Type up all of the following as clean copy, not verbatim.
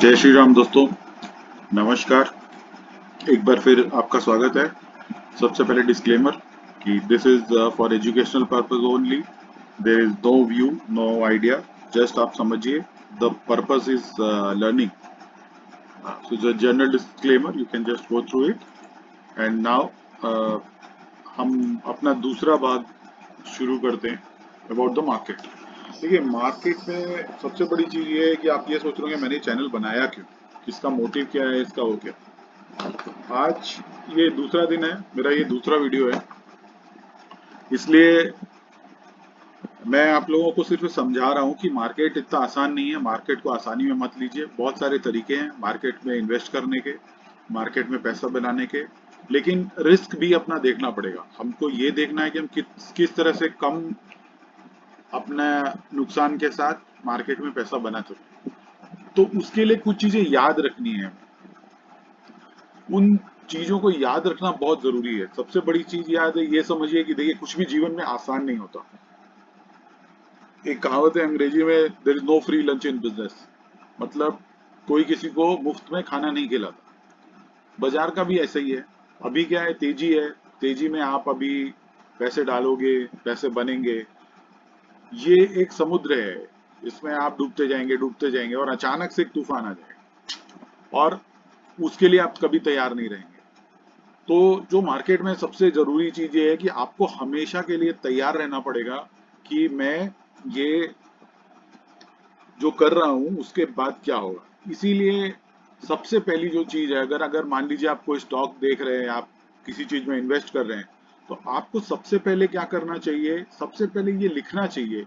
जय श्री राम दोस्तों। नमस्कार। एक बार फिर आपका स्वागत है। सबसे पहले डिस्क्लेमर कि this is for educational purpose only. There is no view, no idea. Just आप समझिए, the purpose is learning. So the general disclaimer, you can just go through it. And now हम अपना दूसरा भाग शुरू करते हैं अबाउट द मार्केट। देखिए, मार्केट में सबसे बड़ी चीज ये है कि आप ये सोच रहे होंगे मैंने चैनल बनाया क्यों, इसका मोटिव क्या है, इसका वो क्या। आज ये दूसरा दिन है, मेरा ये दूसरा वीडियो है, इसलिए मैं आप लोगों को सिर्फ समझा रहा हूँ कि मार्केट इतना आसान नहीं है। मार्केट को आसानी में मत लीजिए। बहुत सारे तरीके हैं मार्केट में इन्वेस्ट करने के, मार्केट में पैसा बनाने के, लेकिन रिस्क भी अपना देखना पड़ेगा। हमको ये देखना है कि हम किस तरह से कम अपना नुकसान के साथ मार्केट में पैसा बना सकते। तो उसके लिए कुछ चीजें याद रखनी है। उन चीजों को याद रखना बहुत जरूरी है। सबसे बड़ी चीज याद है, ये समझिए कि देखिए, कुछ भी जीवन में आसान नहीं होता। एक कहावत है अंग्रेजी में, there is no free lunch in business. मतलब कोई किसी को मुफ्त में खाना नहीं खिलाता। बाजार का भी ऐसा ही है। अभी क्या है, तेजी है। तेजी में आप अभी पैसे डालोगे, पैसे बनेंगे। ये एक समुद्र है, इसमें आप डूबते जाएंगे और अचानक से एक तूफान आ जाएगा और उसके लिए आप कभी तैयार नहीं रहेंगे। तो जो मार्केट में सबसे जरूरी चीज ये है कि आपको हमेशा के लिए तैयार रहना पड़ेगा कि मैं ये जो कर रहा हूं उसके बाद क्या होगा। इसीलिए सबसे पहली जो चीज है, अगर अगर मान लीजिए आप कोई स्टॉक देख रहे हैं, आप किसी चीज में इन्वेस्ट कर रहे हैं, तो आपको सबसे पहले क्या करना चाहिए, सबसे पहले ये लिखना चाहिए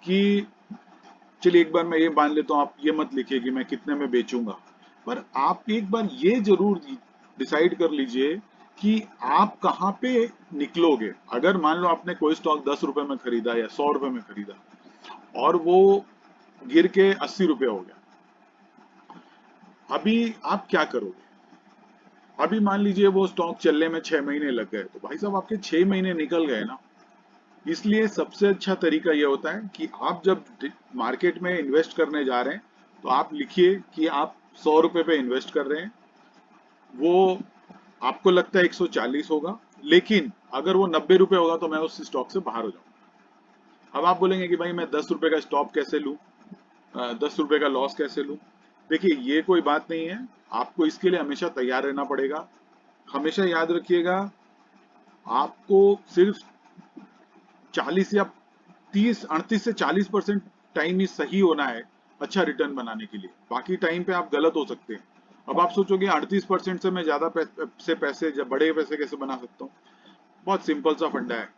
कि चलिए एक बार मैं ये मान लेता हूँ, आप ये मत लिखिए कि मैं कितने में बेचूंगा, पर आप एक बार ये जरूर डिसाइड कर लीजिए कि आप कहाँ पे निकलोगे। अगर मान लो आपने कोई स्टॉक 10 रुपए में खरीदा या 100 रुपए में खरीदा और वो गिर के 80 रुपए हो गया, अभी आप क्या करोगे। अभी मान लीजिए वो स्टॉक चलने में 6 महीने लग गए, तो भाई साहब आपके 6 महीने निकल गए ना। इसलिए सबसे अच्छा तरीका यह होता है कि आप जब मार्केट में इन्वेस्ट करने जा रहे हैं, तो आप लिखिए कि आप 100 रुपए पे इन्वेस्ट कर रहे हैं। वो आपको लगता है 140 होगा, लेकिन अगर वो 90 रुपए होगा तो मैं उस स्टॉक से बाहर हो जाऊंगा। अब आप बोलेंगे कि भाई मैं 10 रुपए का स्टॉप कैसे लूं, 10 रुपए का लॉस कैसे लूं। देखिए, ये कोई बात नहीं है। आपको इसके लिए हमेशा तैयार रहना पड़ेगा। हमेशा याद रखिएगा, आपको सिर्फ 40 या 38 से 40% टाइम ही सही होना है अच्छा रिटर्न बनाने के लिए। बाकी टाइम पे आप गलत हो सकते हैं। अब आप सोचोगे 38% से मैं ज्यादा से पैसे, जब बड़े पैसे कैसे बना सकता हूँ। बहुत सिंपल सा फंडा है।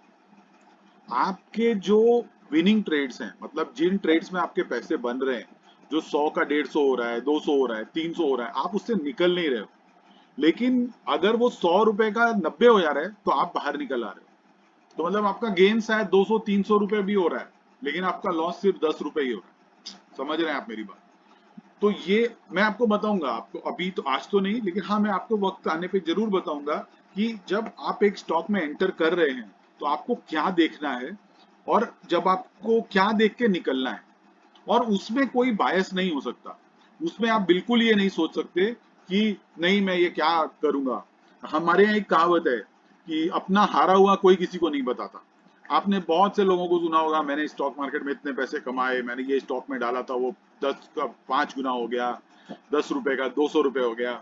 आपके जो विनिंग ट्रेड्स हैं, मतलब जिन ट्रेड्स में आपके पैसे बन रहे हैं, जो 100 का 150 हो रहा है, 200 हो रहा है, 300 हो रहा है, आप उससे निकल नहीं रहे हो। लेकिन अगर वो 100 रुपए का 90 हो जा रहा है तो आप बाहर निकल आ रहे हो। तो मतलब आपका गेन शायद 200-300 रुपए भी हो रहा है, लेकिन आपका लॉस सिर्फ 10 रुपए ही हो रहा है। समझ रहे हैं आप मेरी बात। तो ये मैं आपको बताऊंगा, आपको अभी तो, आज तो नहीं, लेकिन हाँ मैं आपको वक्त आने पे जरूर बताऊंगा कि जब आप एक स्टॉक में एंटर कर रहे हैं तो आपको क्या देखना है और जब आपको क्या देख के निकलना है। और उसमें कोई बायस नहीं हो सकता। उसमें आप बिल्कुल ये नहीं सोच सकते कि नहीं मैं ये क्या करूंगा। हमारे यहाँ एक कहावत है कि अपना हारा हुआ कोई किसी को नहीं बताता। आपने बहुत से लोगों को सुना होगा, मैंने स्टॉक मार्केट में इतने पैसे कमाए, मैंने ये स्टॉक में डाला था, वो 10 का 5 गुना हो गया, 10 रुपए का 200 रुपए हो गया।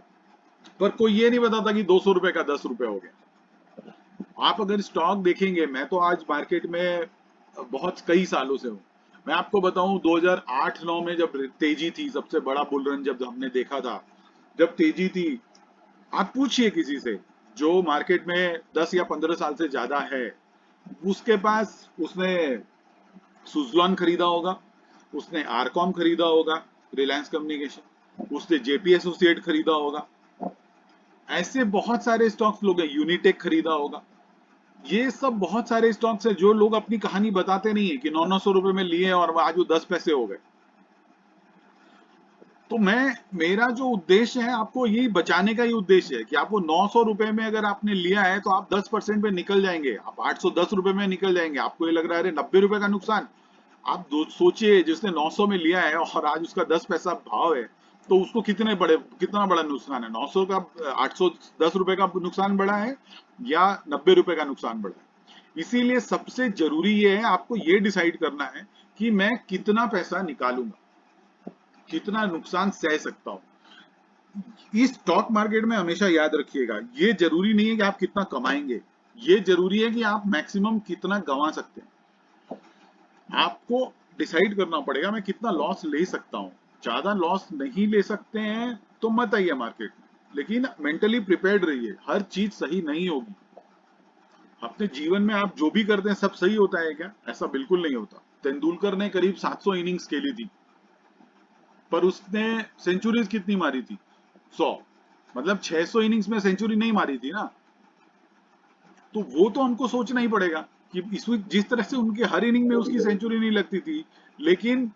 पर कोई ये नहीं बताता कि 200 रुपए का 10 रुपए हो गया। आप अगर स्टॉक देखेंगे, मैं तो आज मार्केट में बहुत कई सालों से हूँ। मैं आपको बताऊं, 2008-9 में जब तेजी थी, सबसे बड़ा बुल रन जब हमने देखा था, जब तेजी थी, आप पूछिए किसी से जो मार्केट में 10 या 15 साल से ज्यादा है, उसके पास उसने सुजलॉन खरीदा होगा, उसने आरकॉम खरीदा होगा, रिलायंस कम्युनिकेशन, उसने जेपी एसोसिएट खरीदा होगा। ऐसे बहुत सारे स्टॉक्स लोग हैं, यूनिटेक खरीदा होगा। ये सब बहुत सारे स्टॉक्स हैं जो लोग अपनी कहानी बताते नहीं है कि 900 रुपए में लिए और आज वो 10 पैसे हो गए। तो मेरा जो उद्देश्य है, आपको यही बचाने का ही उद्देश्य है कि आपको 900 रुपए में अगर आपने लिया है तो आप 10% पे निकल जाएंगे, आप 810 रुपए में निकल जाएंगे। आपको ये लग रहा है अरे 90 रुपए का नुकसान। आप सोचिए, जिसने 900 में लिया है और आज उसका 10 पैसा भाव है, तो उसको कितना बड़ा नुकसान है? 900 का 810 रुपए का नुकसान बड़ा है या 90 रुपए का नुकसान बड़ा है? इसीलिए सबसे जरूरी ये है, आपको ये डिसाइड करना है कि मैं कितना पैसा निकालूंगा, कितना नुकसान सह सकता हूं। इस स्टॉक मार्केट में हमेशा याद रखिएगा, ये जरूरी नहीं है कि आप कितना कमाएंगे, ये जरूरी है कि आप मैक्सिमम कितना गंवा सकते हैं। आपको डिसाइड करना पड़ेगा मैं कितना लॉस ले सकता हूं। ज्यादा लॉस नहीं ले सकते हैं तो मत आइए मार्केट में, लेकिन मेंटली प्रिपेयर्ड रहिए, हर चीज सही नहीं होगी। अपने जीवन में आप जो भी करते हैं सब सही होता है क्या? ऐसा बिल्कुल नहीं होता। तेंदुलकर ने करीब 700 इनिंग्स खेली थी, पर उसने सेंचुरीज कितनी मारी थी? 100। मतलब 600 इनिंग्स में सेंचुरी नहीं मारी थी ना। तो वो तो हमको सोचना ही पड़ेगा कि जिस तरह से उनके हर इनिंग में उसकी सेंचुरी नहीं लगती थी, लेकिन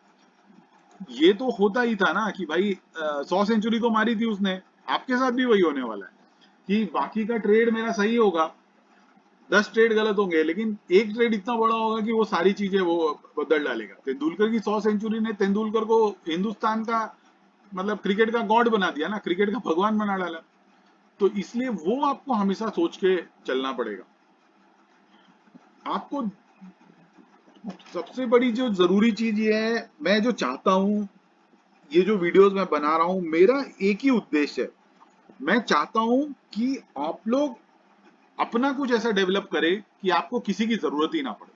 ये तो होता ही था ना कि भाई 100 सेंचुरी तो मारी थी उसने। आपके साथ भी वही होने वाला है कि बाकी का ट्रेड मेरा सही होगा, 10 ट्रेड गलत होंगे, लेकिन एक ट्रेड इतना बड़ा होगा कि वो सारी चीजें वो बदल डालेगा। तेंदुलकर की 100 सेंचुरी ने तेंदुलकर को हिंदुस्तान का मतलब क्रिकेट का गॉड बना दिया ना, क्रिकेट का भगवान बना डाला। तो इसलिए वो आपको हमेशा सोच के चलना पड़ेगा। आपको सबसे बड़ी जो जरूरी चीज ये है, मैं जो चाहता हूं, ये जो वीडियोस मैं बना रहा हूं, मेरा एक ही उद्देश्य है। मैं चाहता हूं कि आप लोग अपना कुछ ऐसा डेवलप करें कि आपको किसी की जरूरत ही ना पड़े।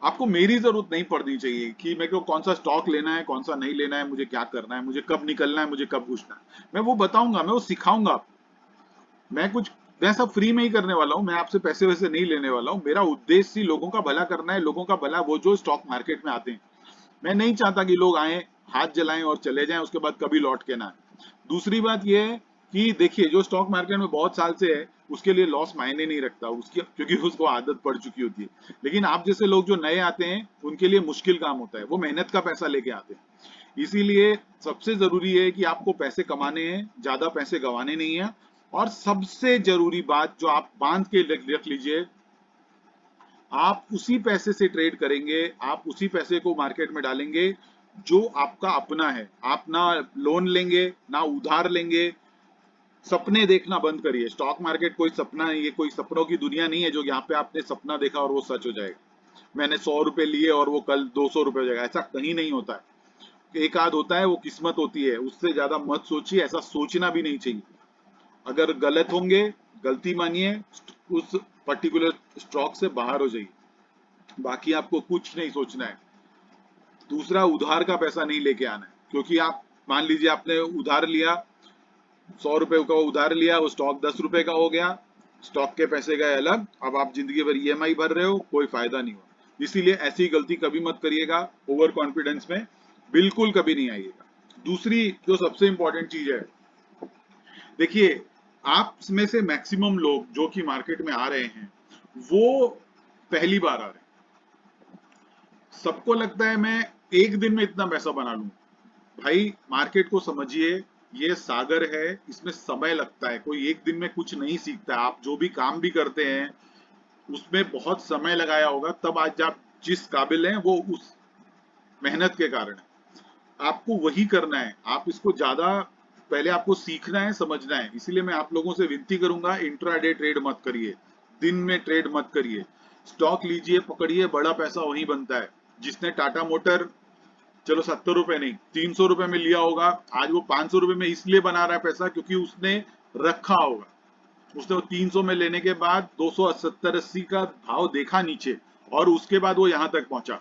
आपको मेरी जरूरत नहीं पड़नी चाहिए कि मेरे को कौन सा स्टॉक लेना है, कौन सा नहीं लेना है, मुझे क्या करना है, मुझे कब निकलना है, मुझे कब घुसना है। मैं वो बताऊंगा, मैं वो सिखाऊंगा आपको। मैं सब फ्री में ही करने वाला हूं, मैं आपसे पैसे वैसे नहीं लेने वाला हूं। मेरा उद्देश्य ही लोगों का भला करना है, लोगों का भला वो जो स्टॉक मार्केट में आते हैं। मैं नहीं चाहता कि लोग आए, हाथ जलाएं और चले जाएं, उसके बाद कभी लौट के ना आए। दूसरी बात यह है कि देखिए, जो स्टॉक मार्केट में बहुत साल से है उसके लिए लॉस मायने नहीं रखता, उसकी क्योंकि उसको आदत पड़ चुकी होती है। लेकिन आप जैसे लोग जो नए आते हैं उनके लिए मुश्किल काम होता है, वो मेहनत का पैसा लेके आते हैं। इसीलिए सबसे जरूरी है कि आपको पैसे कमाने हैं, ज्यादा पैसे गंवाने नहीं है। और सबसे जरूरी बात जो आप बांध के रख लीजिए, आप उसी पैसे से ट्रेड करेंगे, आप उसी पैसे को मार्केट में डालेंगे जो आपका अपना है। आप ना लोन लेंगे ना उधार लेंगे। सपने देखना बंद करिए। स्टॉक मार्केट कोई सपना नहीं है, कोई सपनों की दुनिया नहीं है जो यहाँ पे आपने सपना देखा और वो सच हो जाएगा। मैंने 100 रुपए लिए और वो कल 200 रुपए हो जाएगा, ऐसा कहीं नहीं होता है। एक आध होता है, वो किस्मत होती है, उससे ज्यादा मत सोचिए, ऐसा सोचना भी नहीं चाहिए। अगर गलत होंगे, गलती मानिए, उस पर्टिकुलर स्टॉक से बाहर हो जाइए, बाकी आपको कुछ नहीं सोचना है। दूसरा, उधार का पैसा नहीं लेके आना है, क्योंकि आप मान लीजिए आपने उधार लिया, 100 रुपए का उधार लिया, वो स्टॉक 10 रुपए का हो गया, स्टॉक के पैसे गए अलग, अब आप जिंदगी भर ईएमआई भर रहे हो, कोई फायदा नहीं हुआ। इसीलिए ऐसी गलती कभी मत करिएगा, ओवर कॉन्फिडेंस में बिल्कुल कभी नहीं आइएगा। दूसरी जो सबसे इंपॉर्टेंट चीज है, देखिए, आप में से मैक्सिमम लोग जो कि मार्केट में आ रहे हैं वो पहली बार आ रहे हैं। सबको लगता है मैं एक दिन में इतना पैसा बना लूं। भाई, मार्केट को समझिए, ये सागर है, इसमें समय लगता है, कोई एक दिन में कुछ नहीं सीखता है। आप जो भी काम भी करते हैं उसमें बहुत समय लगाया होगा, तब आज आप जिस काबिल हैं वो उस मेहनत के कारण है। आपको वही करना है। आप इसको ज्यादा पहले आपको सीखना है, समझना है। इसीलिए मैं आप लोगों से विनती करूंगा, इंट्राडे ट्रेड मत करिए, दिन में ट्रेड मत करिए। स्टॉक लीजिए, पकड़िए, बड़ा पैसा वहीं बनता है। जिसने टाटा मोटर, चलो 70 रुपए नहीं, 300 रुपए में लिया होगा, आज वो 500 रुपए में इसलिए बना रहा है पैसा क्योंकि उसने रखा होगा। उसने वो 300 में लेने के बाद 270-80 का भाव देखा नीचे, और उसके बाद वो यहां तक पहुंचा।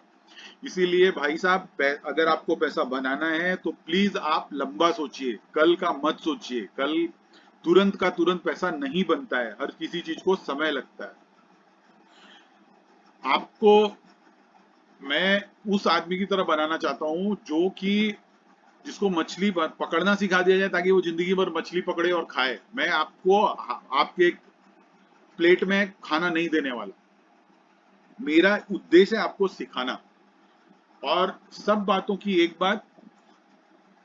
इसीलिए भाई साहब, अगर आपको पैसा बनाना है तो प्लीज आप लंबा सोचिए, कल का मत सोचिए। कल तुरंत का तुरंत पैसा नहीं बनता है, हर किसी चीज को समय लगता है। आपको मैं उस आदमी की तरह बनाना चाहता हूं जो कि जिसको मछली पकड़ना सिखा दिया जाए ताकि वो जिंदगी भर मछली पकड़े और खाए। मैं आपको आपके प्लेट में खाना नहीं देने वाला। मेरा उद्देश्य है आपको सिखाना। और सब बातों की एक बात,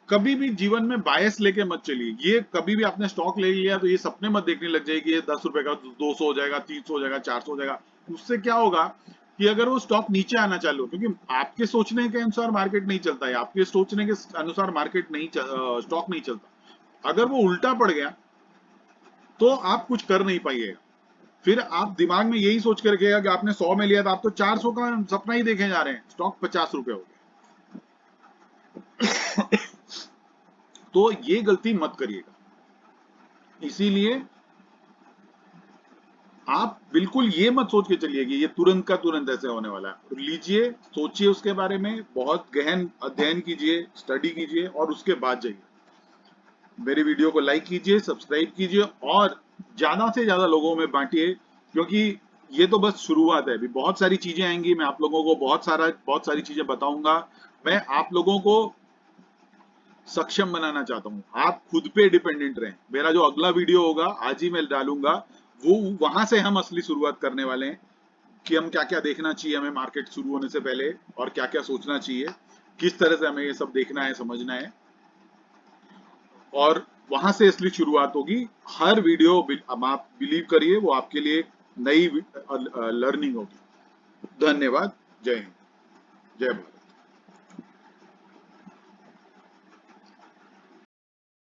कभी भी जीवन में बायस लेके मत चलिए। ये कभी भी आपने स्टॉक ले लिया तो ये सपने मत देखने लग जाए कि ये 10 रुपए का 200 हो जाएगा, 300 हो जाएगा, 400 हो जाएगा। उससे क्या होगा, कि अगर वो स्टॉक नीचे आना चालू हो, क्योंकि आपके सोचने के अनुसार मार्केट नहीं चलता है, आपके सोचने के अनुसार मार्केट नहीं स्टॉक नहीं चलता, अगर वो उल्टा पड़ गया तो आप कुछ कर नहीं पाइएगा। फिर आप दिमाग में यही सोच के रखिएगा कि आपने 100 में लिया था, आप तो 400 का सपना ही देखे जा रहे हैं, स्टॉक 50 रुपए हो गया। तो ये गलती मत करिएगा। इसीलिए आप बिल्कुल ये मत सोच के चलिए कि ये तुरंत का तुरंत ऐसे होने वाला है। लीजिए, सोचिए उसके बारे में, बहुत गहन अध्ययन कीजिए, स्टडी कीजिए और उसके बाद जाइए। मेरे वीडियो को लाइक कीजिए, सब्सक्राइब कीजिए और ज्यादा से ज्यादा लोगों में बांटिए, क्योंकि ये तो बस शुरुआत है। अभी बहुत सारी चीजें आएंगी, मैं आप लोगों को बहुत सारी चीजें बताऊंगा। मैं आप लोगों को सक्षम बनाना चाहता हूँ, आप खुद पे डिपेंडेंट रहें। मेरा जो अगला वीडियो होगा आज ही मैं डालूंगा, वो वहां से हम असली शुरुआत करने वाले हैं कि हम क्या क्या देखना चाहिए हमें मार्केट शुरू होने से पहले, और क्या क्या सोचना चाहिए, किस तरह से हमें ये सब देखना है, समझना है, और वहां से असली शुरुआत होगी। हर वीडियो आप बिलीव करिए वो आपके लिए नई लर्निंग होगी। धन्यवाद। जय हिंद, जय भारत।